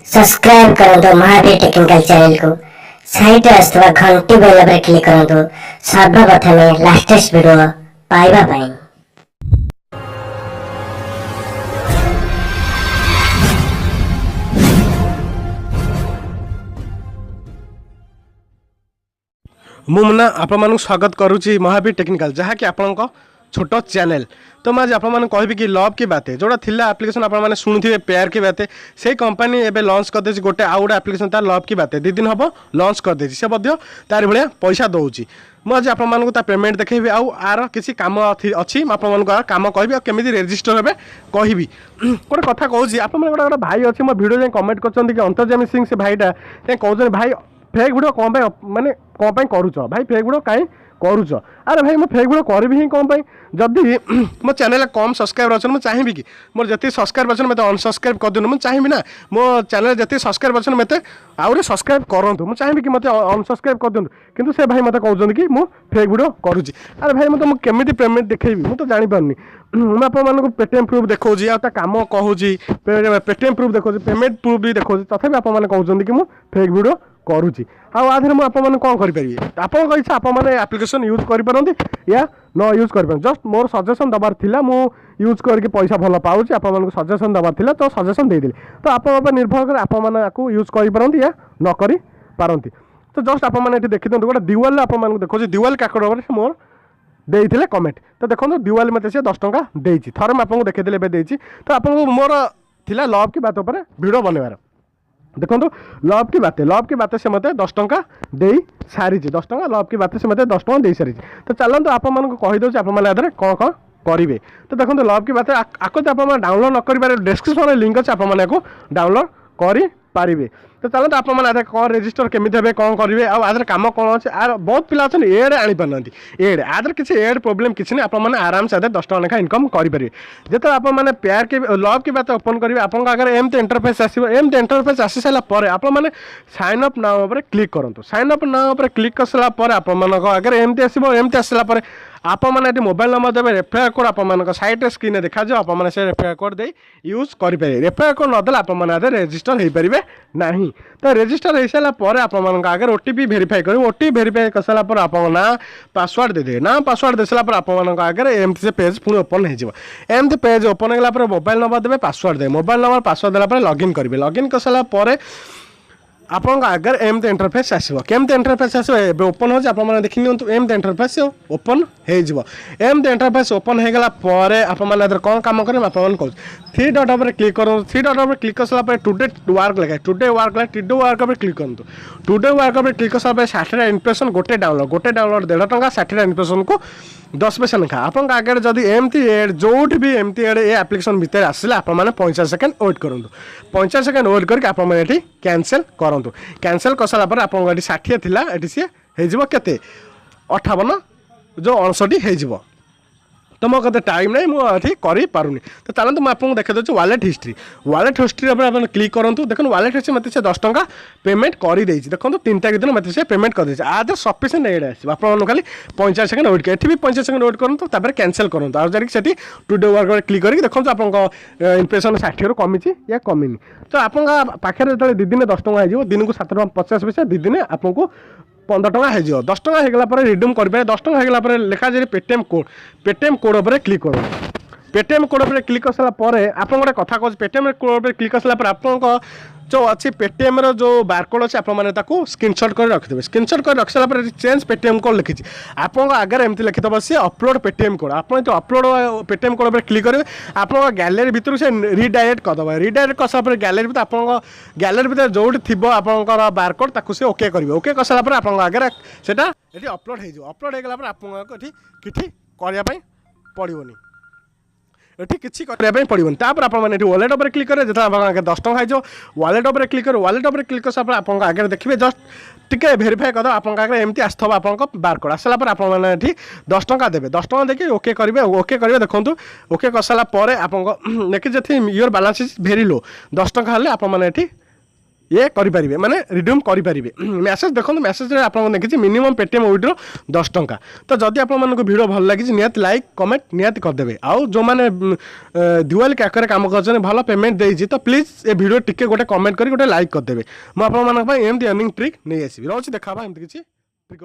Subscribe करंतु Mahavir technical channel को side आसुवा घंटी बेल पर क्लिक करंतु सर्वप्रथमे लास्टेस्ट वीडियो पाइबा पाई। मुना आपण स्वागत करुच्ची महावीर टेक्निकल जहाँकि आपण छोट चैनल। तो मैं आप कहि कि लव की बात जोड़ा थी एप्लिकेशन आपने शुणुवे पेयर की बात से कंपनी एवं लॉन्च कर दे गोटे आउ गोटे एप्लिकेशन तार लव की बात 2 दिन हम लॉन्च कर दे से तार भाया पैसा दूसरी मुझे आपको पेमेंट देखी आर किसी कम अच्छी आपको कम कहि केमी रेजिस्टर हे कहि गोटे कथा कहूँ आप गोटे भाई अच्छे मो भिडियो कमेंट कर अंतर्जामी सिंह से भाईटा कहते भाई फेक भिडियो कौन माने कौन करुच भाई फेक भिडियो कहीं करुच। अरे भाई मैं फेक भिडियो करी ही कौन जदि मो चैनल कम सब्सक्राइबर अच्छे मुझे चाहिए कि मोर जी सब्सक्राइब अच्छे मतलब अनसब्सक्राइब कर दूँ मुझे चाहिए ना मो चैनल जी सब्सक्राइब अच्छे मतलब आउे सब्सक्राइब करूँ मुझे चाहिए कि मतलब अनसब्सक्राइब कर दूँ किंतु से भाई मत कहते कि मुझे फेक भिडियो करुच्ची। अरे भाई मैं तुमको केमी पेमेंट देखेबी मुझे तो जापारनी मैं आपको पेटीएम प्रूफ देखी आ कम कहूँ पेटीएम प्रूफ देखो पेमेंट प्रूफ भी देखो तथापि आप कहते कि मुझे फेक भिडियो करुच्ची आधे मुझे कौन करेंगे आपको इच्छा आपने एप्लिकेशन यूज करें या न यूज कर जस्ट मोर सजेसन दबार थिला मु यूज करके पैसा भल पाऊँ आपको सजेसन दबार थिला तो सजेसन देदेली तो आप निर्भर कर आपको यूज करें या न करी पारती। तो जस्ट आपने देखी दिखाँ गोटे दिवाल आपको देखो दिवाल काकड़ मोर देते कमेंट तो देखो दिवाल मत से 10 टंका देती थर मुझे देखीदे तो आपको मोर थिला लव की बात भिडियो बनवार देखो लव की बात से मत 10 टंका दे सारी 10 टंका लव की बात से मत 10 टंका दे सारी। तो चलते आपको कहीदे आप कौन कौन करेंगे। तो देखो लव की बात आपको तो आप डाउनलोड न कर डिस्क्रिप्शन लिंक अच्छे आपको डाउनलोड करेंगे। तो चलते आप कौन रेजिस्टर केमी हे कौन करेंगे आदर कम कौन अच्छे आर बहुत पिला अच्छे एड आनी पारना एड आदर किसी एड प्रोब्लेम किसी नहीं आपने आराम से 10 टका लेखा इनकम करेंगे। जो आपने पेयर की लव की बात ओपन करेंगे आपको अगर एमती इंटरफेस आसो एमती इंटरफेस आसी सारापर आपने साइन अप नाउ पर क्लिक करूँ साइन अप नाउ पर क्लिक कर सारापर आपर एमती आसला आपने मोबाइल नंबर देवे रेफर कोड आप साइट स्क्रीन देखा आपने से रेफर कोड दे यूज करेंगे रेफर कोड नदेले आपने रेजिस्टर हो पारे ना। तो रेजिस्टर हो सारापर आगे ओटीपी भेरीफाई कर ओटीपी भेरीफाई कर सारापर आप ना पासवर्ड देदेवे ना पासवर्ड दे सारापर आप आगे एमती से पेज पुणी ओपन होमती पेज ओपन होगा मोबाइल नंबर देवे पासवर्ड देवे मोबाइल नंबर पासवर्ड देला लॉगिन करेंगे लॉगिन कर सारापर आप आगे एमती इंटरफेस आसो केमती इंटरफेस आसो ओपन हो आपने देखी नियंतु एमती इंटरफेस ओपन हो एमती इंटरफेस ओपन हो गला आप कौन कम करें आपको कहूँ 3 डॉट पर क्लिक करूँ 3 डॉट पर क्लिक कर सारापर टुडे वर्क लगे टुडे वर्क पर क्लिक करूँ टुडे वर्क पर क्लिक कर सारापर 60 इंप्रेशन गोटे डाउनलोड 1.5 टंका 60 इंप्रेशन को 10 पैसा लेखा आप आगे जब एमती एड जो भी एमती एड ये एप्लिकेशन भितर आसला आपने 50 सेकेंड वेट करूँ 50 सेकेंड वेट करके आपने कैंसल करूँ कैंसल कर सारापर आपको 60 थिला ये सी होते 58 जो 59 हो तो मो कते टाइम नहीं मुझे करें। तो चलते मुझे आपको देखा दूसरी वालेट हिस्ट्री आप क्लिक करूँ देखो वालेट हिस्ट्री मत से 10 टंका पेमेंट कर देखो 3 तारीख दिन मत से पेमेंट कर आदर सफिसीयंट एड आस खाली 50 सेकेंड वेट कर भी 50 सेकेंड वेट करूँ तापर कैंसल करूँ आज जाकि टुडे वर्क क्लिक करके देखो आपको इंप्रेशन 60 कमी या कमी। तो आप पाखे जो 2 दिन 10 टंका हो दिन को 7 टंका 50 पैसा 2 दिन आपको 15 टंका हो 10 टंका होगा रिडीम करेंगे 10 टंका होगा लिखा जाए पेटीएम कोड पर क्लिक करूँ पेटीएम कोड पर क्लिक कर सारापर आप गोटे कथा कहूँ पेटीएम कोड पर क्लिक कर सारापर आपको जो अच्छी पेटीएम जो बारकोड अच्छे आपको स्क्रीनशॉट कर रखिए स्क्रीनशॉट कर रख सारापर चेंज पेटीएम कोड लिखी आपको आगे एमती लिखिदेव सी अपलोड पेटीएम कोड आप जो अपलोड पेटीएम कोड पर क्लिक करेंगे आप गैलेरी भितर से रिडायरेक्ट करदे रिडायरेक्ट कर सारापर गैलेरी भितर आप गैलेरी भितर जो थी आपंकर बारकोड ताकू से ओके करेंगे ओके कर सारापर आप आगे से अपलोड हो गला आपको किसी करने पड़ोनी ये किसी करने पड़ोनी तापर आपने वालेट पर क्लिक करेंगे जो आप 10 टंका हो वालेट पर क्लिक करें वालेट पर क्लिक कर आपको आगे देखिए जस्ट टिके भेरीफाई कर आपको आगे एमती आसो आप बारकोड आसापर आपने 10 टंका देवे 10 टंका देखिए ओके करेंगे देखो ओके कर सारापर आपको देखिए योर बालांस इज भेरी लो 10 टंका आपने ये करेंगे माने रिडीम करेंगे मेसेज देखो मेसेज आप देखिए मिनिमम पेटीएम विड्रो 10 टंका तो जदि आप वीडियो भल लगी निहाती लाइक कमेंट निहाती करदेवे आउ जो मैंने दिवाली कैकर काम कर भल पेमेंट देती तो प्लीज ये वीडियो टिके गोटे कमेंट कर गोटे लाइक करदेवे मुझे एमती अर्निंग ट्रिक नहीं आसबि रोचे देखा एमती किसी ट्रिक